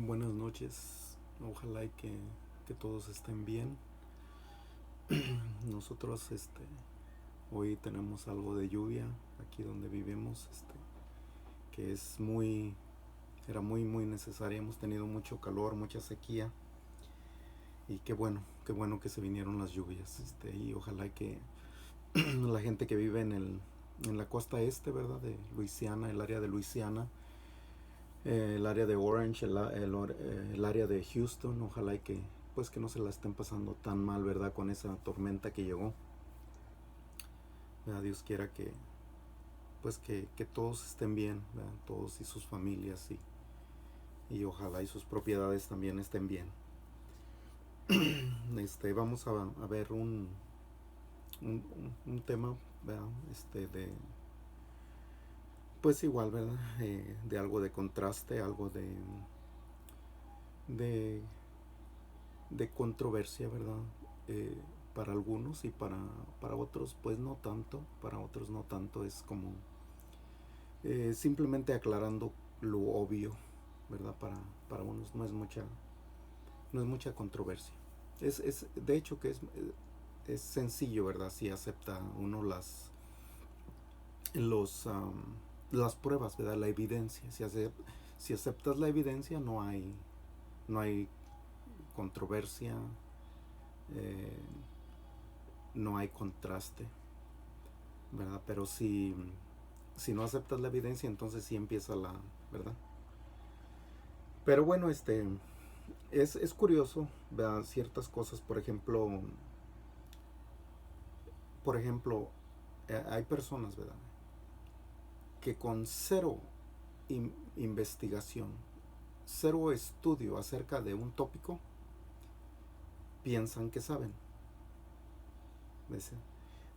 Buenas noches, ojalá que todos estén bien. Nosotros hoy tenemos algo de lluvia aquí donde vivimos, que era muy necesaria. Hemos tenido mucho calor, mucha sequía y qué bueno que se vinieron las lluvias, y ojalá que la gente que vive en la costa este, ¿verdad? De Luisiana, el área de Luisiana, el área de Orange, el área de Houston, ojalá y que pues que no se la estén pasando tan mal, ¿verdad? Con esa tormenta que llegó. ¿Verdad? Dios quiera que todos estén bien, ¿verdad? Todos y sus familias y ojalá y sus propiedades también estén bien. Vamos a ver un tema, ¿verdad? Pues igual, ¿verdad? De algo de contraste, algo de de controversia, ¿verdad? Para algunos y para otros pues no tanto, para otros no tanto, es como simplemente aclarando lo obvio, ¿verdad? Para unos no es mucha controversia. De hecho que es sencillo, ¿verdad? Si acepta uno los, las pruebas, ¿verdad? La evidencia. Si aceptas la evidencia no hay controversia, eh, no hay contraste, ¿verdad? Pero si no aceptas la evidencia, entonces sí empieza ¿verdad? Pero bueno, es curioso, ¿verdad? Ciertas cosas, por ejemplo, hay personas, ¿verdad? Que con cero investigación, cero estudio acerca de un tópico, piensan que saben, ¿ves?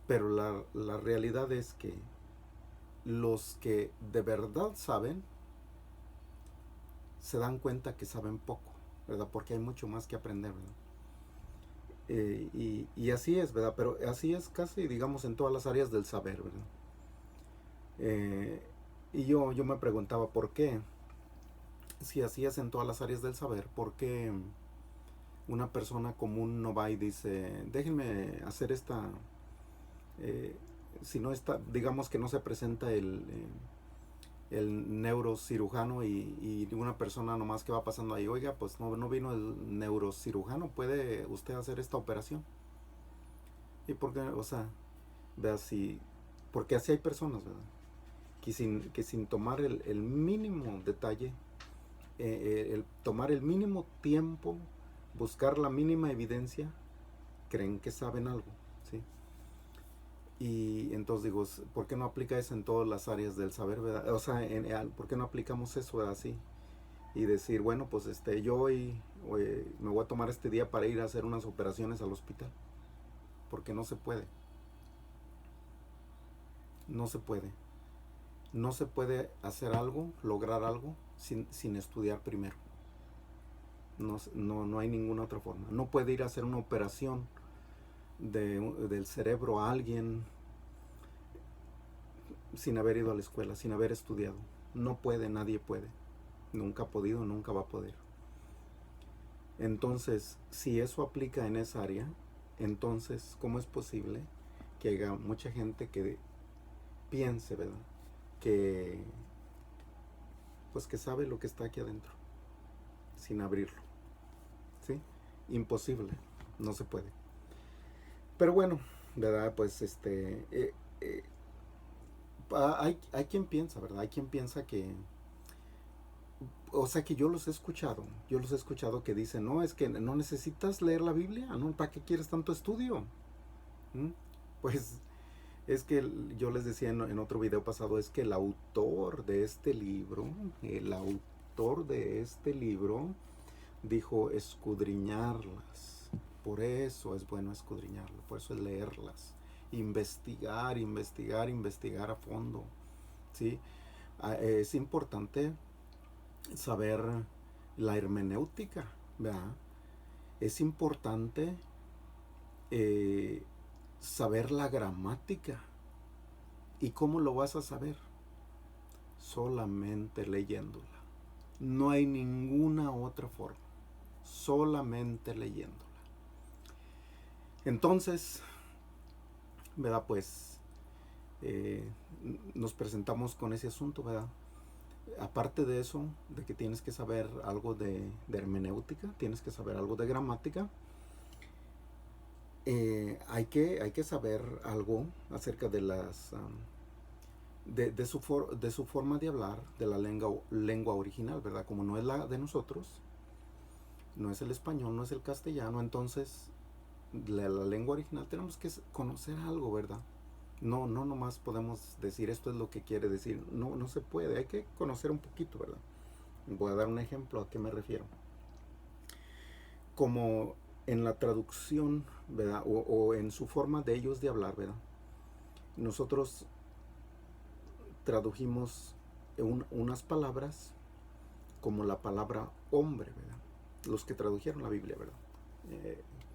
Pero la realidad es que los que de verdad saben se dan cuenta que saben poco, ¿verdad? Porque hay mucho más que aprender, ¿verdad? Y así es, ¿verdad? Pero así es casi, digamos, en todas las áreas del saber, ¿verdad? Eh, y yo me preguntaba por qué, si así es en todas las áreas del saber, por qué una persona común no va y dice, déjenme hacer eh, si no está, digamos que no se presenta el neurocirujano y una persona nomás que va pasando ahí, oiga, pues no vino el neurocirujano, ¿puede usted hacer esta operación? ¿Y por qué? O sea, vea si, porque así hay personas, ¿verdad? Que sin tomar el mínimo detalle, el tomar el mínimo tiempo, buscar la mínima evidencia, creen que saben algo, ¿sí? Y entonces digo, ¿por qué no aplica eso en todas las áreas del saber, verdad? O sea, ¿por qué no aplicamos eso, verdad? Así? Y decir, bueno, pues yo hoy me voy a tomar este día para ir a hacer unas operaciones al hospital. Porque no se puede. No se puede. No se puede hacer algo, lograr algo, sin estudiar primero. No hay ninguna otra forma. No puede ir a hacer una operación del cerebro a alguien sin haber ido a la escuela, sin haber estudiado. No puede, nadie puede. Nunca ha podido, nunca va a poder. Entonces, si eso aplica en esa área, entonces, ¿cómo es posible que haya mucha gente que piense, ¿verdad? Que, pues que sabe lo que está aquí adentro, sin abrirlo, ¿sí? Imposible, no se puede. Pero bueno, ¿verdad? Pues eh, hay quien piensa, ¿verdad? Hay quien piensa o sea que yo los he escuchado que dicen, no, es que no necesitas leer la Biblia, ¿no? ¿Para qué quieres tanto estudio? ¿Mm? Pues es que yo les decía en otro video pasado, es que el autor de este libro dijo escudriñarlas. Por eso es bueno escudriñarlo, por eso es leerlas, investigar a fondo, ¿sí? Es importante saber la hermenéutica, ¿verdad? Es importante eh, saber la gramática. ¿Y cómo lo vas a saber? Solamente leyéndola. No hay ninguna otra forma, solamente leyéndola. Entonces, ¿verdad? Pues nos presentamos con ese asunto, ¿verdad? Aparte de eso, de que tienes que saber algo de hermenéutica, tienes que saber algo de gramática, hay que saber algo acerca de las de su forma de hablar, de la lengua original, ¿verdad? Como no es la de nosotros, no es el español, no es el castellano, entonces la lengua original tenemos que conocer algo, ¿verdad? No nomás podemos decir esto es lo que quiere decir, no se puede, hay que conocer un poquito, ¿verdad? Voy a dar un ejemplo a qué me refiero. Como en la traducción, ¿verdad? O en su forma de ellos de hablar, ¿verdad? Nosotros tradujimos unas palabras como la palabra hombre, ¿verdad? Los que tradujeron la Biblia, ¿verdad?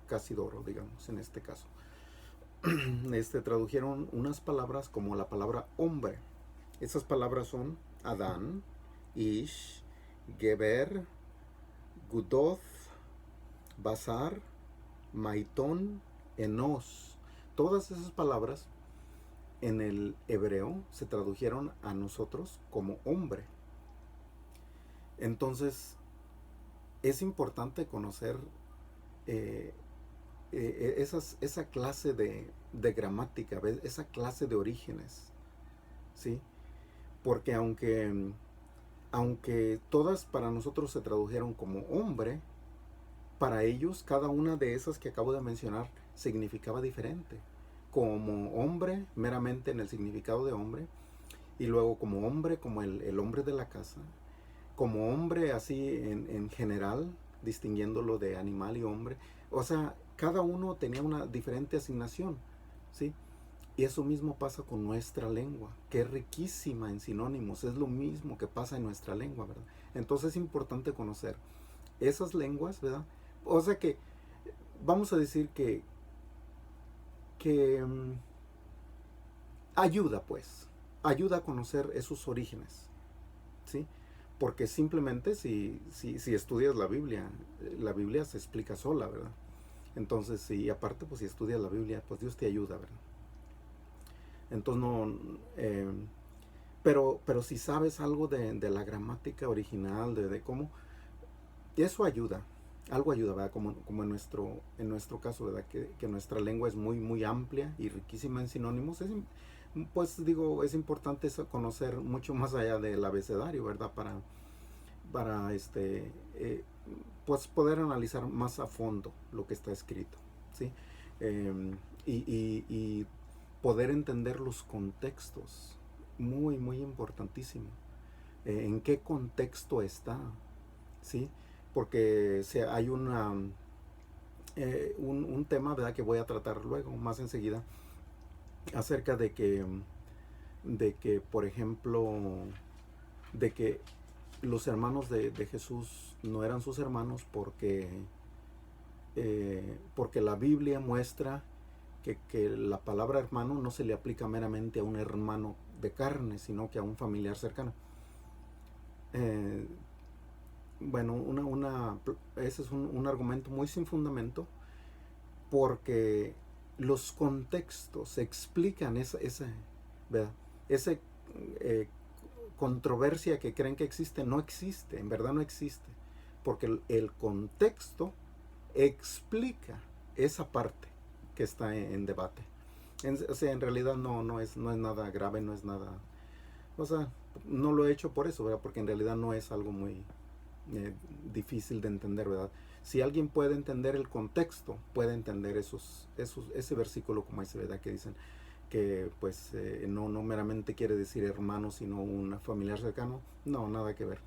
Casidoro, digamos, en este caso. Tradujeron unas palabras como la palabra hombre. Esas palabras son Adán, Ish, Geber, Gudoth, Basar, Maitón, Enos. Todas esas palabras en el hebreo se tradujeron a nosotros como hombre. Entonces, es importante conocer esa clase de gramática, ¿ves? Esa clase de orígenes, ¿sí? Porque aunque todas para nosotros se tradujeron como hombre, para ellos cada una de esas que acabo de mencionar significaba diferente. Como hombre, meramente en el significado de hombre, y luego como hombre, como el hombre de la casa, como hombre así en general, distinguiéndolo de animal y hombre. O sea, cada uno tenía una diferente asignación, ¿sí? Y eso mismo pasa con nuestra lengua, que es riquísima en sinónimos, es lo mismo que pasa en nuestra lengua, ¿verdad? Entonces es importante conocer esas lenguas, ¿verdad? O sea que vamos a decir que ayuda, pues, ayuda a conocer esos orígenes, ¿sí? Porque simplemente si estudias la Biblia se explica sola, ¿verdad? Entonces, si aparte, pues si estudias la Biblia, pues Dios te ayuda, ¿verdad? Entonces no, pero si sabes algo de la gramática original, de cómo, eso ayuda, algo ayuda, ¿verdad? Como en nuestro caso, ¿verdad? Que nuestra lengua es muy amplia y riquísima en sinónimos. Pues digo, es importante conocer mucho más allá del abecedario, ¿verdad? Para pues poder analizar más a fondo lo que está escrito, ¿sí? Y poder entender los contextos, muy importantísimo. ¿En qué contexto está? ¿Sí? Porque hay un tema, ¿verdad? Que voy a tratar luego, más enseguida, acerca de que por ejemplo, de que los hermanos de Jesús no eran sus hermanos porque la Biblia muestra que la palabra hermano no se le aplica meramente a un hermano de carne, sino que a un familiar cercano. Bueno, ese es un argumento muy sin fundamento, porque los contextos explican ¿verdad? Esa controversia que creen que existe, no existe, en verdad no existe, porque el contexto explica esa parte que está en debate. O sea, en realidad no es nada grave, no es nada, o sea, no lo he hecho por eso, ¿verdad? Porque en realidad no es algo muy difícil de entender, ¿verdad? Si alguien puede entender el contexto, puede entender ese versículo como ese, ¿verdad? Que dicen que pues no meramente quiere decir hermano, sino un familiar cercano. No, nada que ver,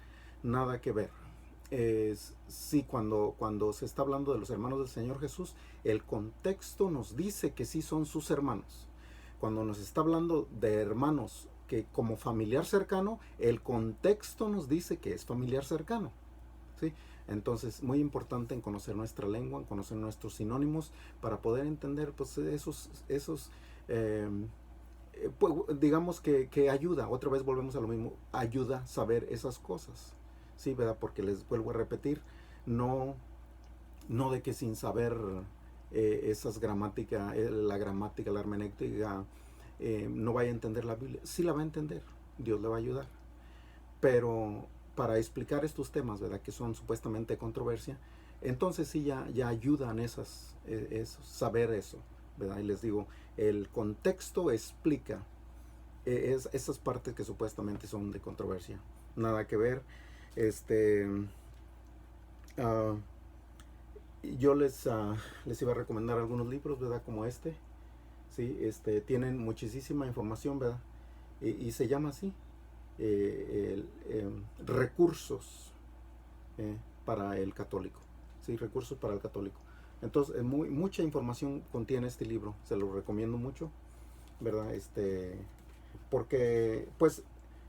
nada que ver. Sí, cuando se está hablando de los hermanos del Señor Jesús, el contexto nos dice que sí son sus hermanos. Cuando nos está hablando de hermanos que como familiar cercano, el contexto nos dice que es familiar cercano, ¿sí? Entonces, muy importante en conocer nuestra lengua, en conocer nuestros sinónimos, para poder entender pues pues, digamos que ayuda, otra vez volvemos a lo mismo, ayuda a saber esas cosas, sí, ¿verdad? Porque les vuelvo a repetir, no, no de que sin saber esas gramática, la gramática, la hermenéutica, no vaya a entender la Biblia. Sí la va a entender, Dios le va a ayudar. Pero para explicar estos temas, ¿verdad? Que son supuestamente controversia, entonces sí ya ayudan saber eso, ¿verdad? Y les digo, el contexto explica esas partes que supuestamente son de controversia. Nada que ver. Este, uh, yo les iba a recomendar algunos libros, ¿verdad? Como este. Sí, tienen muchísima información, ¿verdad? Y se llama así, recursos para el católico. Sí, recursos para el católico. Entonces, mucha información contiene este libro. Se lo recomiendo mucho, ¿verdad? Porque, pues,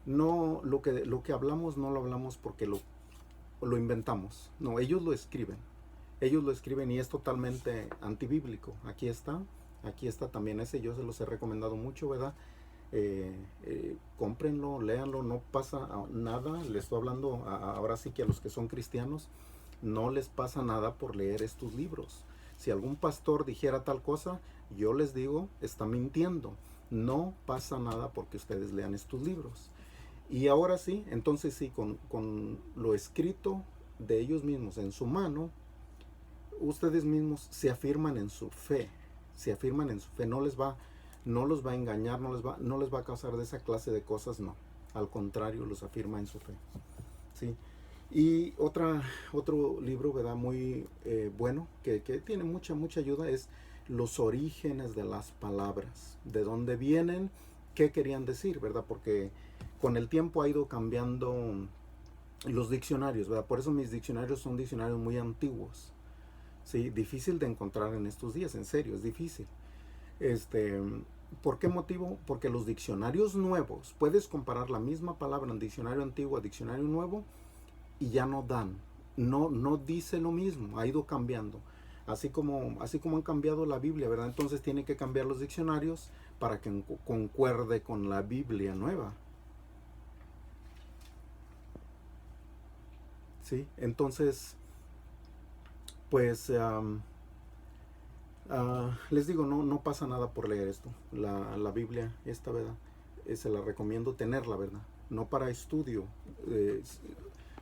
no, lo que hablamos no lo hablamos porque lo inventamos. No, ellos lo escriben. Ellos lo escriben y es totalmente antibíblico. Aquí está también ese, yo se los he recomendado mucho, ¿verdad? Cómprenlo, léanlo, no pasa nada. Les estoy hablando ahora sí que a los que son cristianos, no les pasa nada por leer estos libros. Si algún pastor dijera tal cosa, yo les digo, está mintiendo. No pasa nada porque ustedes lean estos libros. Y ahora sí, entonces sí, con lo escrito de ellos mismos en su mano, ustedes mismos se afirman en su fe. Se afirman en su fe. No los va a engañar, no les va a causar de esa clase de cosas, no. Al contrario, los afirma en su fe. ¿Sí? Y otro libro, ¿verdad? Muy bueno, que tiene mucha ayuda, es Los orígenes de las palabras. De dónde vienen, qué querían decir, ¿verdad? Porque con el tiempo ha ido cambiando los diccionarios, ¿verdad? Por eso mis diccionarios son diccionarios muy antiguos. ¿Sí? Difícil de encontrar en estos días, en serio, es difícil. ¿Por qué motivo? Porque los diccionarios nuevos, puedes comparar la misma palabra en diccionario antiguo a diccionario nuevo y ya no dan. No dice lo mismo, ha ido cambiando. Así como han cambiado la Biblia, ¿verdad? Entonces tiene que cambiar los diccionarios para que concuerde con la Biblia nueva. ¿Sí? Entonces, pues les digo, no pasa nada por leer esto. La Biblia, esta, ¿verdad? Se la recomiendo tenerla, ¿verdad? No para estudio,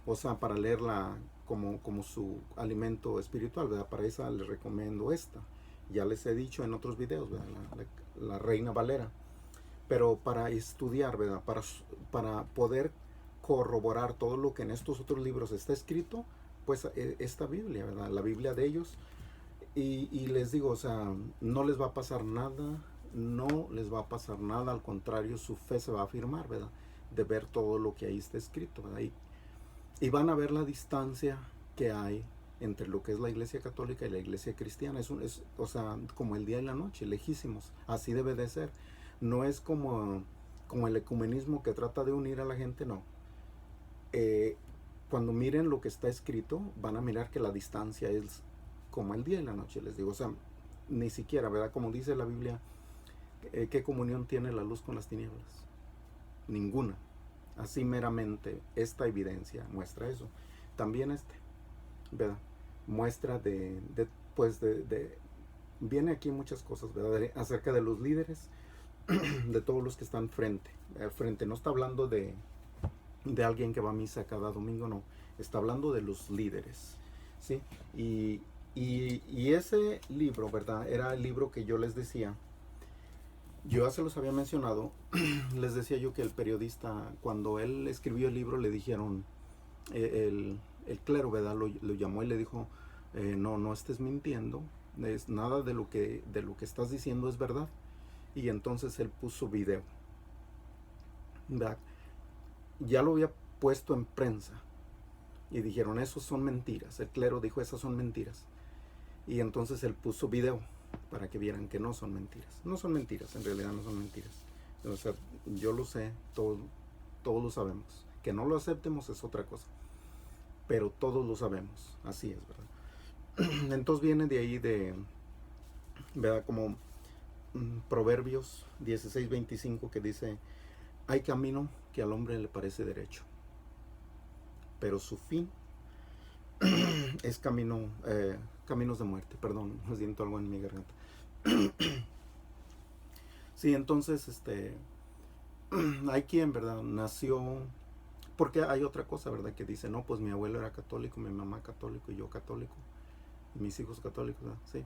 o sea, para leerla como su alimento espiritual, ¿verdad? Para esa les recomiendo esta. Ya les he dicho en otros videos, ¿verdad? La Reina Valera. Pero para estudiar, ¿verdad? Para poder corroborar todo lo que en estos otros libros está escrito, pues esta Biblia, ¿verdad? La Biblia de ellos. Y les digo, o sea, no les va a pasar nada, no les va a pasar nada, al contrario, su fe se va a afirmar, ¿verdad? De ver todo lo que ahí está escrito, ¿verdad? Y van a ver la distancia que hay entre lo que es la iglesia católica y la iglesia cristiana. O sea, como el día y la noche, lejísimos. Así debe de ser. No es como el ecumenismo que trata de unir a la gente, no. Cuando miren lo que está escrito, van a mirar que la distancia es como el día y la noche, les digo. O sea, ni siquiera, ¿verdad? Como dice la Biblia, ¿qué comunión tiene la luz con las tinieblas? Ninguna. Así meramente esta evidencia muestra eso. También ¿verdad? Muestra viene aquí muchas cosas, ¿verdad? Acerca de los líderes, de todos los que están al frente. No está hablando de alguien que va a misa cada domingo, no. Está hablando de los líderes, ¿sí? Y ese libro, ¿verdad? Era el libro que yo les decía. Yo ya se los había mencionado. Les decía yo que el periodista, cuando él escribió el libro, le dijeron, el clero, ¿verdad? Lo llamó y le dijo, no estés mintiendo, nada de lo que estás diciendo es verdad. Y entonces él puso video, ¿verdad? Ya lo había puesto en prensa y dijeron, esos son mentiras. El clero dijo, esas son mentiras. Y entonces él puso video para que vieran que no son mentiras. No son mentiras, en realidad no son mentiras. O sea, yo lo sé, todos lo sabemos. Que no lo aceptemos es otra cosa. Pero todos lo sabemos, así es, ¿verdad? Entonces viene de ahí ¿verdad? Como Proverbios 16:25 que dice, hay camino que al hombre le parece derecho, pero su fin es caminos de muerte. Perdón, me siento algo en mi garganta. Sí, entonces, hay quien, ¿verdad? Nació, porque hay otra cosa, ¿verdad? Que dice, no, pues mi abuelo era católico, mi mamá católico y yo católico, y mis hijos católicos, ¿verdad? Sí.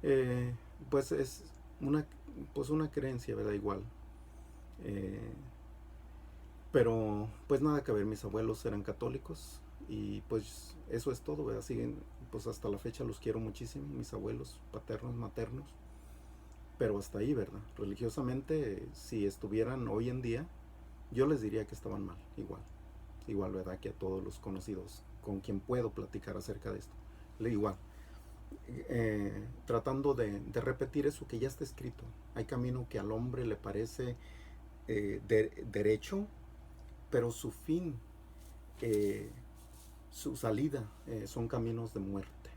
Eh, pues es una, pues una creencia, ¿verdad? Igual. Eh, pero pues nada que ver, mis abuelos eran católicos y pues eso es todo, ¿verdad? Siguen, pues hasta la fecha los quiero muchísimo, mis abuelos paternos, maternos, pero hasta ahí, ¿verdad? Religiosamente, si estuvieran hoy en día, yo les diría que estaban mal, igual, ¿verdad? Que a todos los conocidos con quien puedo platicar acerca de esto, igual. Tratando de repetir eso que ya está escrito. Hay camino que al hombre le parece derecho, pero su fin, eh, su salida, son caminos de muerte.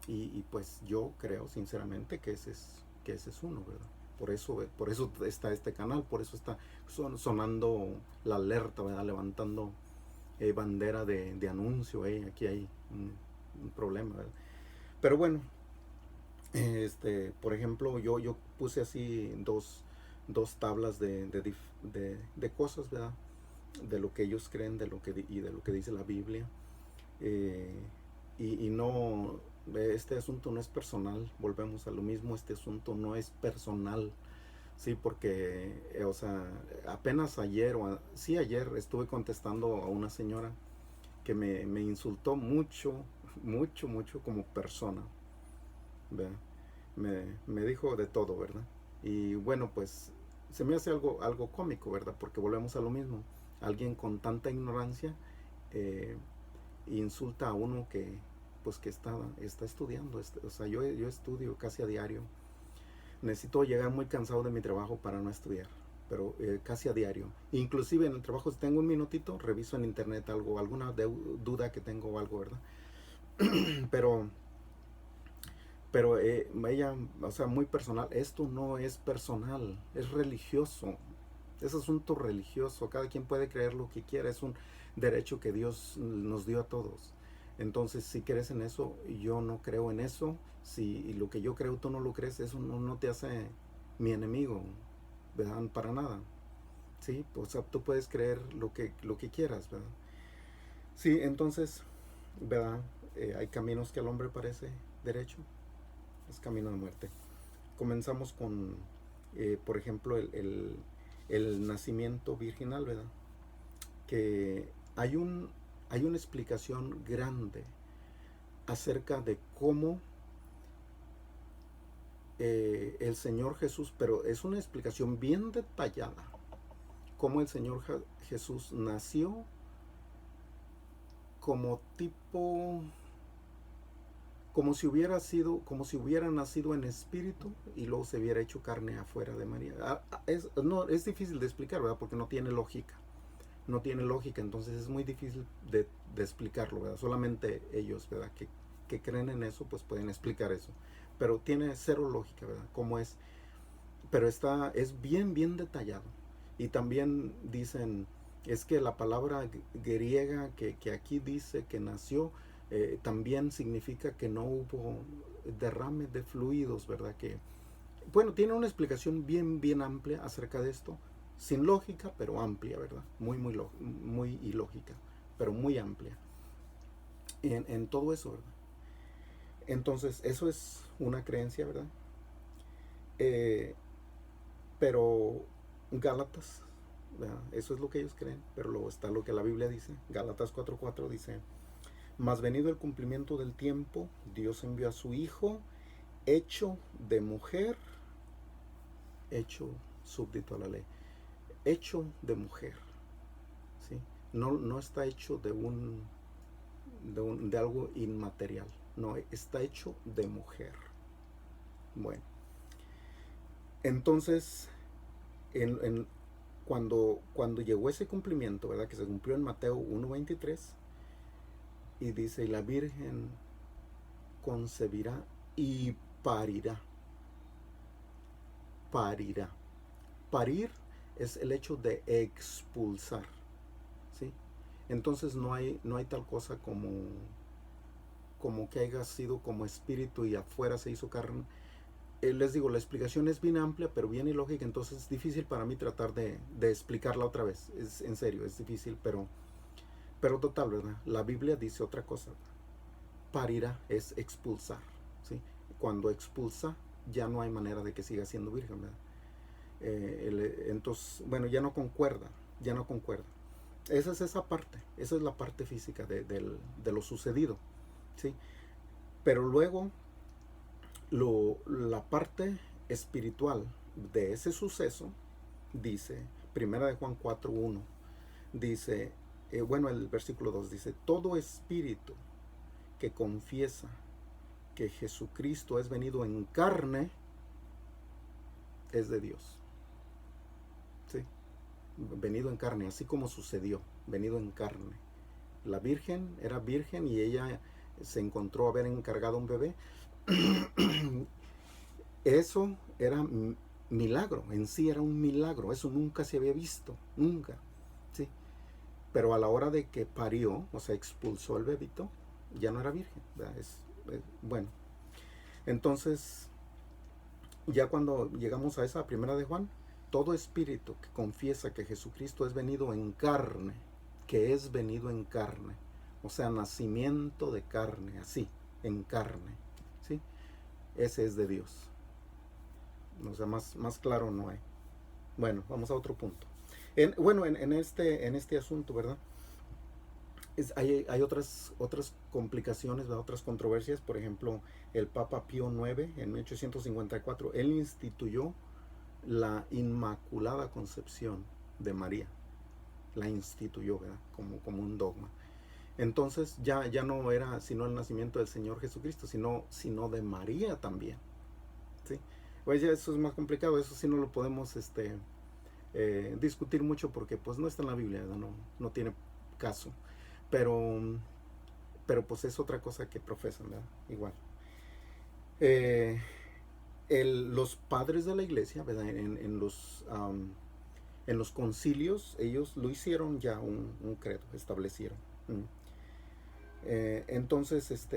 Y pues yo creo sinceramente que ese es uno, ¿verdad? Por eso está este canal, por eso está sonando la alerta, ¿verdad? Levantando bandera de anuncio, aquí hay un problema, ¿verdad? Pero bueno, por ejemplo, yo puse así dos tablas de cosas, ¿verdad? De lo que ellos creen, y de lo que dice la Biblia. Eh, y no, este asunto no es personal, volvemos a lo mismo, este asunto no es personal, sí, porque, o sea, apenas ayer, sí, ayer estuve contestando a una señora que me insultó mucho, mucho como persona, ¿verdad? Me dijo de todo, ¿verdad? Y bueno, pues se me hace algo cómico, ¿verdad? Porque volvemos a lo mismo. Alguien con tanta ignorancia eh, insulta a uno que pues que está estudiando. O sea, yo estudio casi a diario. Necesito llegar muy cansado de mi trabajo para no estudiar, pero casi a diario. Inclusive en el trabajo, si tengo un minutito, reviso en internet algo, alguna duda que tengo o algo, ¿verdad? pero ella, o sea, muy personal. Esto no es personal, es religioso. Es asunto religioso. Cada quien puede creer lo que quiera. Es un derecho que Dios nos dio a todos. Entonces, si crees en eso, yo no creo en eso. Si lo que yo creo tú no lo crees, eso no te hace mi enemigo, ¿verdad? Para nada. Sí, o sea, tú puedes creer lo que quieras, ¿verdad? Sí, entonces, ¿verdad? Hay caminos que al hombre parece derecho, es camino de muerte. Comenzamos con, por ejemplo, el nacimiento virginal, ¿verdad? Que hay una explicación grande acerca de cómo el Señor Jesús, pero es una explicación bien detallada, cómo el Señor Jesús nació como tipo, como si hubiera nacido en espíritu y luego se hubiera hecho carne afuera de María. No, es difícil de explicar, ¿verdad? Porque no tiene lógica. No tiene lógica, entonces es muy difícil de explicarlo, ¿verdad? Solamente ellos, ¿verdad? Que creen en eso, pues pueden explicar eso. Pero tiene cero lógica, ¿verdad? Cómo es. Pero es bien detallado. Y también dicen, es que la palabra griega que aquí dice que nació, también significa que no hubo derrame de fluidos, ¿verdad? Bueno, tiene una explicación bien amplia acerca de esto, sin lógica, pero amplia, ¿verdad? Muy ilógica, pero muy amplia en todo eso, ¿verdad? Entonces, eso es una creencia, ¿verdad? Eh, pero Gálatas, ¿verdad? Eso es lo que ellos creen, pero luego está lo que la Biblia dice. Gálatas 4:4 dice, mas venido el cumplimiento del tiempo, Dios envió a su Hijo, hecho de mujer, hecho súbdito a la ley, hecho de mujer, ¿sí? No está hecho de algo inmaterial, no, está hecho de mujer. Bueno, entonces, en, en, cuando llegó ese cumplimiento, ¿verdad? Que se cumplió en Mateo 1:23, y dice, y la Virgen concebirá y parirá. Parirá. Parir es el hecho de expulsar, ¿sí? Entonces no hay tal cosa como que haya sido como espíritu y afuera se hizo carne. Les digo, la explicación es bien amplia, pero bien ilógica, entonces es difícil para mí tratar de explicarla otra vez. Es, en serio, es difícil, pero total, ¿verdad? La Biblia dice otra cosa. Parirá es expulsar, ¿sí? Cuando expulsa, ya no hay manera de que siga siendo virgen, ¿verdad? Entonces, bueno, ya no concuerda, ya no concuerda. Esa es esa parte, esa es la parte física de lo sucedido, ¿sí? Pero luego, la parte espiritual de ese suceso, dice, primera de Juan 4:1, dice, bueno, el versículo 2 dice, todo espíritu que confiesa que Jesucristo es venido en carne, es de Dios. ¿Sí? Venido en carne, así como sucedió, venido en carne. La virgen era virgen y ella se encontró haber encargado un bebé. Eso era milagro, en sí era un milagro, eso nunca se había visto, nunca. ¿Sí? Pero a la hora de que parió, o sea, expulsó el bebito, ya no era virgen. Bueno, entonces, ya cuando llegamos a esa primera de Juan, todo espíritu que confiesa que Jesucristo es venido en carne, que es venido en carne, o sea, nacimiento de carne, así, en carne, ¿sí? Ese es de Dios. O sea, más claro no hay. Bueno, vamos a otro punto. En este asunto, ¿verdad? Hay otras complicaciones, ¿verdad? Otras controversias. Por ejemplo, el Papa Pío IX, en 1854, él instituyó la Inmaculada Concepción de María. La instituyó, ¿verdad? Como un dogma. Entonces ya no era sino el nacimiento del Señor Jesucristo, sino de María también. ¿Sí? Pues ya eso es más complicado, eso sí no lo podemos discutir mucho porque pues no está en la Biblia, ¿verdad? No tiene caso. Pero pues es otra cosa que profesan, ¿verdad? Igual. Eh, los padres de la iglesia, ¿verdad? En los concilios, ellos lo hicieron ya un credo, establecieron. Entonces,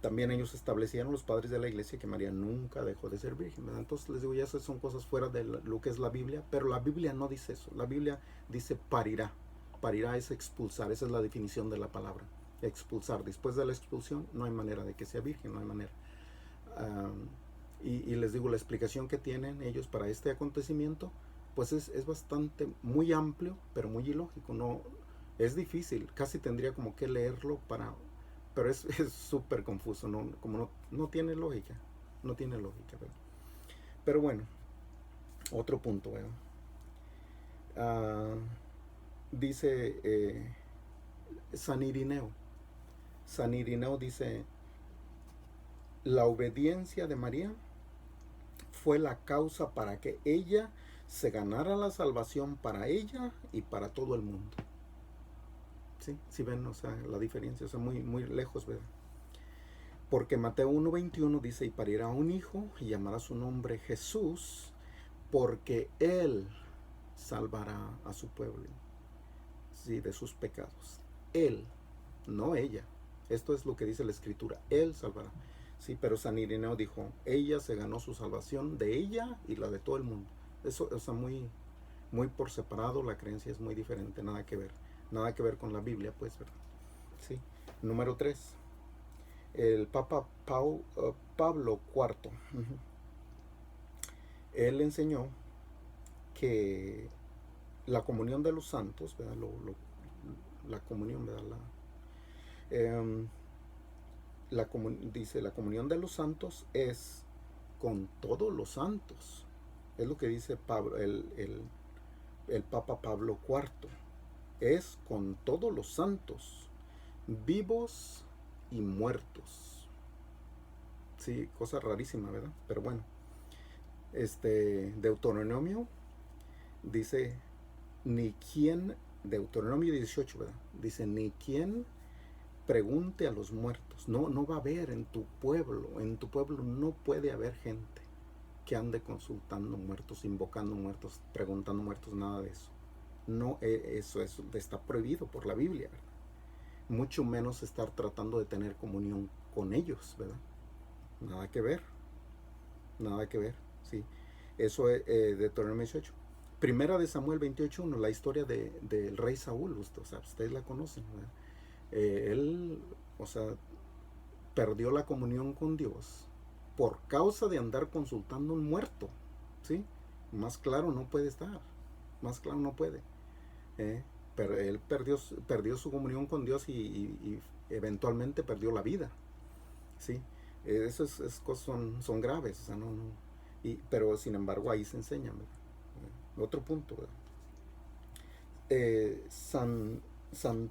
también ellos establecieron, los padres de la iglesia, que María nunca dejó de ser virgen, ¿verdad? Entonces les digo, ya esas son cosas fuera de lo que es la Biblia, pero la Biblia no dice eso. La Biblia dice parirá. Parirá es expulsar, esa es la definición de la palabra. Expulsar. Después de la expulsión no hay manera de que sea virgen, no hay manera. Y les digo, la explicación que tienen ellos para este acontecimiento, pues es bastante, muy amplio, pero muy ilógico. No, es difícil, casi tendría como que leerlo pero es súper confuso, no tiene lógica, no tiene lógica. Pero bueno, otro punto, dice San Irineo. San Irineo dice, la obediencia de María fue la causa para que ella se ganara la salvación para ella y para todo el mundo. ¿Sí? Si ven, o sea, la diferencia, o sea, muy lejos, ¿verdad? Porque Mateo 1:21 dice, y parirá un hijo y llamará su nombre Jesús, porque él salvará a su pueblo, ¿sí? De sus pecados. Él, no ella. Esto es lo que dice la escritura, él salvará. Sí, pero San Irineo dijo, ella se ganó su salvación de ella y la de todo el mundo. Eso, o sea, muy por separado, la creencia es muy diferente, nada que ver con la Biblia, pues, ¿verdad? Sí. Número 3, el Papa Pablo IV, él enseñó que la comunión de los santos, ¿verdad? La comunión, ¿verdad? Dice, la comunión de los santos es con todos los santos. Es lo que dice Pablo, el Papa Pablo IV. Es con todos los santos, vivos y muertos. Sí, cosa rarísima, ¿verdad? Pero bueno. Deuteronomio dice, Deuteronomio 18, ¿verdad? Dice, ni quien pregunte a los muertos. No va a haber en tu pueblo no puede haber gente que ande consultando muertos, invocando muertos, preguntando muertos, nada de eso. No, eso está prohibido por la Biblia, ¿verdad? mucho menos estar tratando de tener comunión con ellos, ¿verdad? Nada que ver, nada que ver, sí. Eso es Deuteronomio 18. Primera de Samuel 28:1, la historia del rey Saúl, o sea, ustedes la conocen, ¿verdad? Él, o sea, perdió la comunión con Dios por causa de andar consultando a un muerto, ¿sí? Más claro no puede estar, más claro no puede. ¿eh? Pero él perdió su comunión con Dios y eventualmente perdió la vida, ¿sí? Esas cosas son graves, o sea, pero sin embargo ahí se enseña, ¿verdad? Otro punto, ¿verdad? San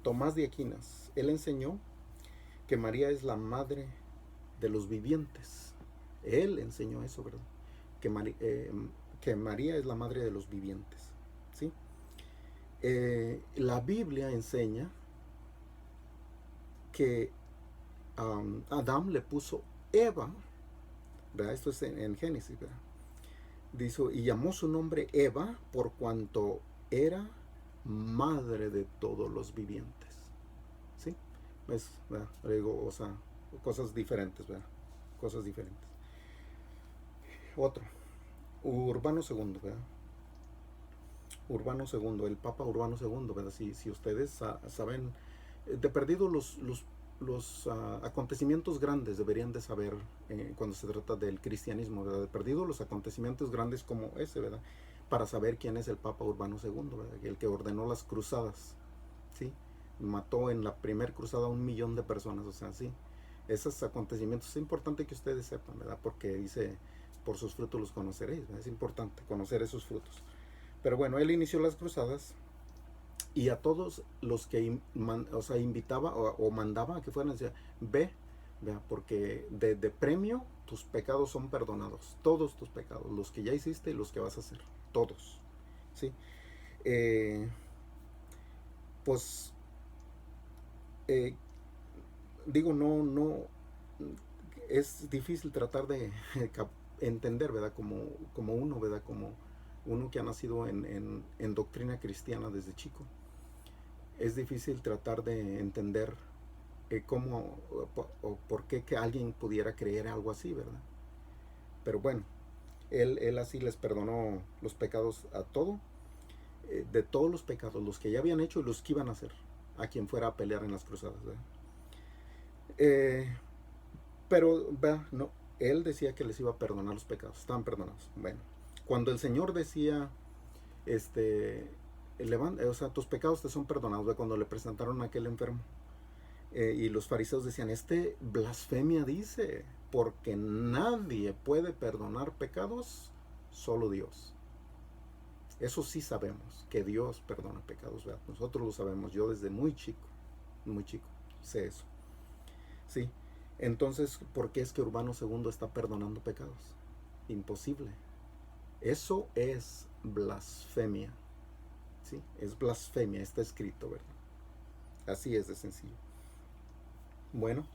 Tomás de Aquinas, él enseñó que María es la madre de los vivientes. Él enseñó eso, ¿verdad? Que María es la madre de los vivientes, ¿sí? La Biblia enseña que Adán le puso Eva, ¿verdad? Esto es en Génesis, ¿verdad? Dice, y llamó su nombre Eva por cuanto era madre de todos los vivientes, ¿sí? ¿Ves? ¿Verdad? Digo, o sea, cosas diferentes, ¿verdad? Cosas diferentes. Otro, Urbano II, ¿verdad? Urbano II, el Papa Urbano II, ¿verdad? Si ustedes saben, de perdido los acontecimientos grandes deberían de saber cuando se trata del cristianismo, ¿verdad? De perdido los acontecimientos grandes como ese, ¿verdad? Para saber quién es el Papa Urbano II, ¿verdad? El que ordenó las cruzadas, ¿sí? Mató en la primera cruzada a 1 millón de personas, o sea, sí. Esos acontecimientos es importante que ustedes sepan, ¿verdad? Porque dice, por sus frutos los conoceréis, ¿verdad? Es importante conocer esos frutos. Pero bueno, él inició las cruzadas y a todos los que o sea, invitaba o mandaba a que fueran, decía, ve, vea, porque de premio tus pecados son perdonados, todos tus pecados, los que ya hiciste y los que vas a hacer, todos, ¿sí? Eh, pues, eh, digo, no, es difícil tratar de entender, ¿verdad? Como uno, ¿verdad? Como uno que ha nacido en doctrina cristiana desde chico. Es difícil tratar de entender cómo o por qué que alguien pudiera creer algo así, ¿verdad? Pero bueno, él así les perdonó los pecados a todo, de todos los pecados, los que ya habían hecho y los que iban a hacer, a quien fuera a pelear en las cruzadas, ¿verdad? Eh, pero, ¿verdad? No, él decía que les iba a perdonar los pecados, estaban perdonados. Bueno, cuando el Señor decía, este, o sea, tus pecados te son perdonados, ¿verdad? Cuando le presentaron a aquel enfermo, y los fariseos decían, blasfemia dice, porque nadie puede perdonar pecados, solo Dios. Eso sí sabemos, que Dios perdona pecados, ¿verdad? Nosotros lo sabemos, yo desde muy chico, sé eso. Sí, entonces, ¿por qué es que Urbano II está perdonando pecados? Imposible. Eso es blasfemia. Sí, es blasfemia, está escrito, ¿verdad? Así es de sencillo. Bueno,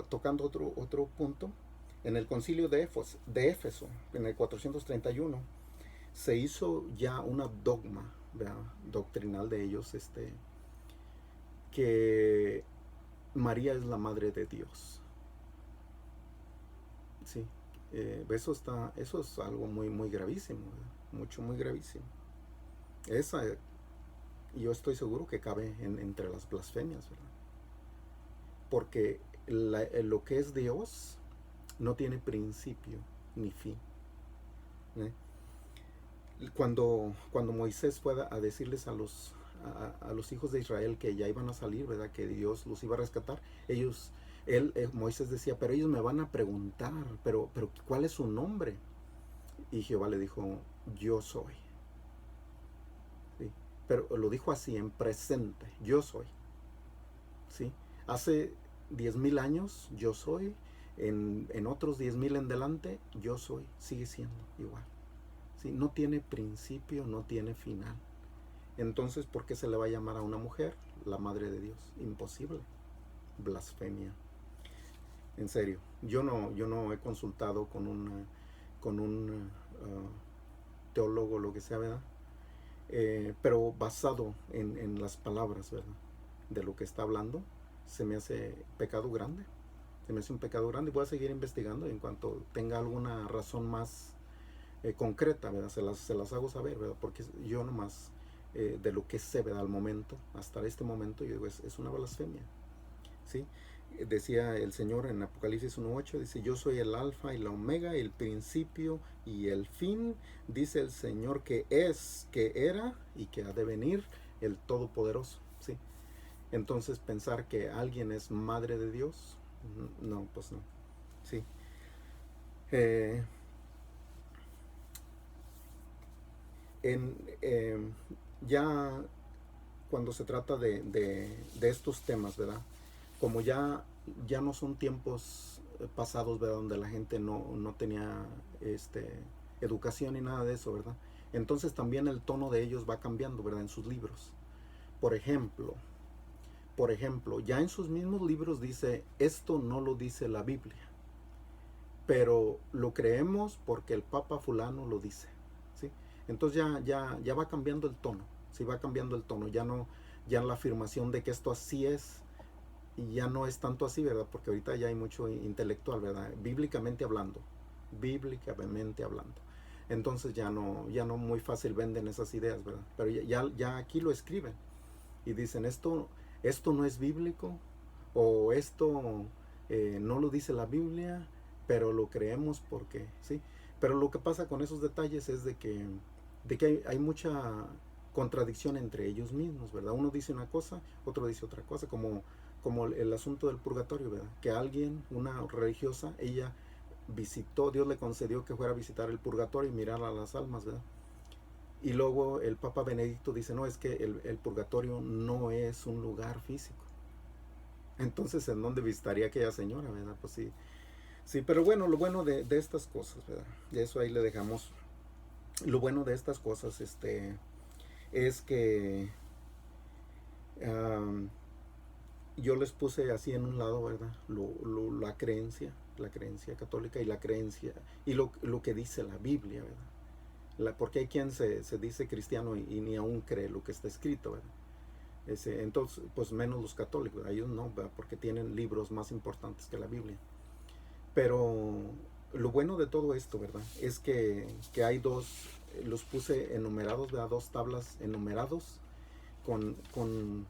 tocando otro punto, en el concilio de Éfeso, en el 431, se hizo ya una dogma, ¿verdad? Doctrinal de ellos, que María es la madre de Dios. Sí, eso es algo muy gravísimo, ¿verdad? Muy gravísimo. Esa, yo estoy seguro que cabe entre las blasfemias, ¿verdad? Porque lo que es Dios no tiene principio ni fin. ¿eh? Cuando Moisés fue a decirles a los hijos de Israel que ya iban a salir, ¿verdad? Que Dios los iba a rescatar, Moisés decía, pero ellos me van a preguntar, pero ¿cuál es su nombre? Y Jehová le dijo, yo soy. ¿Sí? Pero lo dijo así, en presente, yo soy. ¿Sí? Hace 10,000 años, yo soy. En otros 10,000 en delante, yo soy. Sigue siendo igual. ¿Sí? No tiene principio, no tiene final. Entonces, ¿por qué se le va a llamar a una mujer la madre de Dios? Imposible. Blasfemia. En serio. Yo no he consultado con un teólogo, lo que sea, ¿verdad? pero basado en las palabras, ¿verdad? De lo que está hablando, se me hace pecado grande. Se me hace un pecado grande y voy a seguir investigando en cuanto tenga alguna razón más concreta, ¿verdad? Se las hago saber, ¿verdad? Porque yo nomás de lo que sé, ¿verdad? Al momento, hasta este momento, yo digo, es una blasfemia, ¿sí? Decía el Señor en Apocalipsis 1.8, dice, yo soy el alfa y la omega, el principio y el fin, dice el Señor que es, que era y que ha de venir, el Todopoderoso, ¿sí? Entonces pensar que alguien es madre de Dios, no, pues no, ¿sí? Eh, en, ya cuando se trata de estos temas, ¿verdad? Como ya no son tiempos pasados, ¿verdad? Donde la gente no tenía educación ni nada de eso, ¿verdad? Entonces también el tono de ellos va cambiando, ¿verdad? En sus libros. Por ejemplo, ya en sus mismos libros dice, esto no lo dice la Biblia, pero lo creemos porque el Papa fulano lo dice, ¿sí? Entonces ya va cambiando el tono, ¿sí? Va cambiando el tono, ya la afirmación de que esto así es, y ya no es tanto así, ¿verdad? Porque ahorita ya hay mucho intelectual, ¿verdad? Bíblicamente hablando. Entonces ya no muy fácil venden esas ideas, ¿verdad? Pero ya aquí lo escriben y dicen, esto no es bíblico, o esto no lo dice la Biblia, pero lo creemos porque, ¿sí? Pero lo que pasa con esos detalles es de que hay mucha contradicción entre ellos mismos, ¿verdad? Uno dice una cosa, otro dice otra cosa, como el asunto del purgatorio, ¿verdad? Que alguien, una religiosa, ella visitó, Dios le concedió que fuera a visitar el purgatorio y mirar a las almas, ¿verdad? Y luego el Papa Benedicto dice, no, es que el purgatorio no es un lugar físico. Entonces, ¿en dónde visitaría aquella señora, verdad? Pues sí, sí, pero bueno, lo bueno de estas cosas, ¿verdad? Y eso ahí le dejamos. Lo bueno de estas cosas, es que um, yo les puse así en un lado, ¿verdad? La creencia católica y la creencia, y lo que dice la Biblia, ¿verdad? Porque hay quien se dice cristiano y ni aún cree lo que está escrito, ¿verdad? Entonces, pues menos los católicos, ellos no, ¿verdad? Porque tienen libros más importantes que la Biblia. Pero lo bueno de todo esto, ¿verdad? Es que hay los puse enumerados, ¿verdad? Dos tablas enumerados con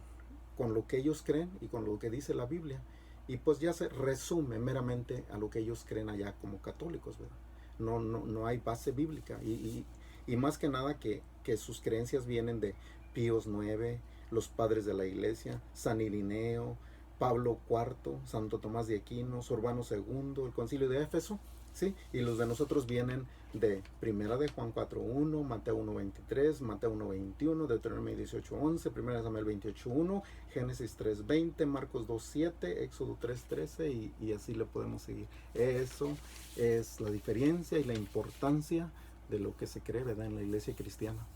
lo que ellos creen y con lo que dice la Biblia. Y pues ya se resume meramente a lo que ellos creen allá como católicos, ¿verdad? No hay base bíblica. Y más que nada que sus creencias vienen de Píos IX, los padres de la iglesia, San Irineo, Pablo IV, Santo Tomás de Aquino, Urbano II, el Concilio de Éfeso, ¿sí? Y los de nosotros vienen de Primera de Juan 4.1, Mateo 1.23, Mateo 1.21, Deuteronomio 18.11, Primera de Samuel 28.1, Génesis 3.20, Marcos 2.7, Éxodo 3.13 y así le podemos seguir. Eso es la diferencia y la importancia de lo que se cree, ¿verdad? En la iglesia cristiana.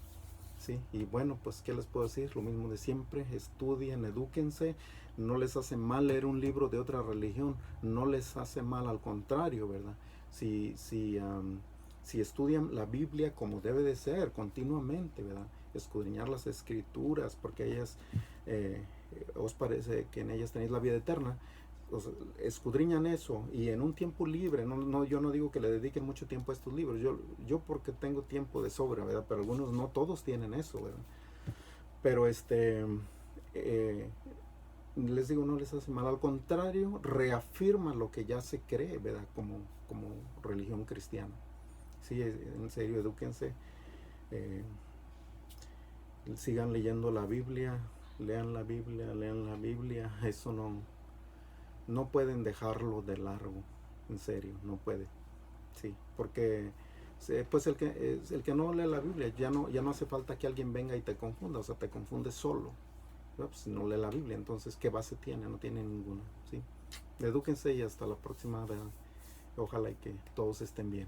Sí, y bueno, pues qué les puedo decir, lo mismo de siempre, estudien, edúquense, no les hace mal leer un libro de otra religión, no les hace mal, al contrario, ¿verdad? Si estudian la Biblia como debe de ser, continuamente, ¿verdad? Escudriñar las escrituras, porque ellas, os parece que en ellas tenéis la vida eterna, pues, escudriñan eso y en un tiempo libre, yo no digo que le dediquen mucho tiempo a estos libros, yo porque tengo tiempo de sobra, ¿verdad? Pero algunos no todos tienen eso, ¿verdad? Pero eh, les digo, no les hace mal, al contrario, reafirma lo que ya se cree, ¿verdad? Como religión cristiana. Sí, en serio, edúquense, eh, sigan leyendo la Biblia, lean la Biblia, eso no pueden dejarlo de largo, en serio, no puede, sí, porque pues el que no lee la Biblia ya no hace falta que alguien venga y te confunda, o sea, te confunde solo, ¿no? Pues si no lee la Biblia, entonces ¿qué base tiene? No tiene ninguna, sí. Edúquense y hasta la próxima, ¿verdad? Ojalá y que todos estén bien.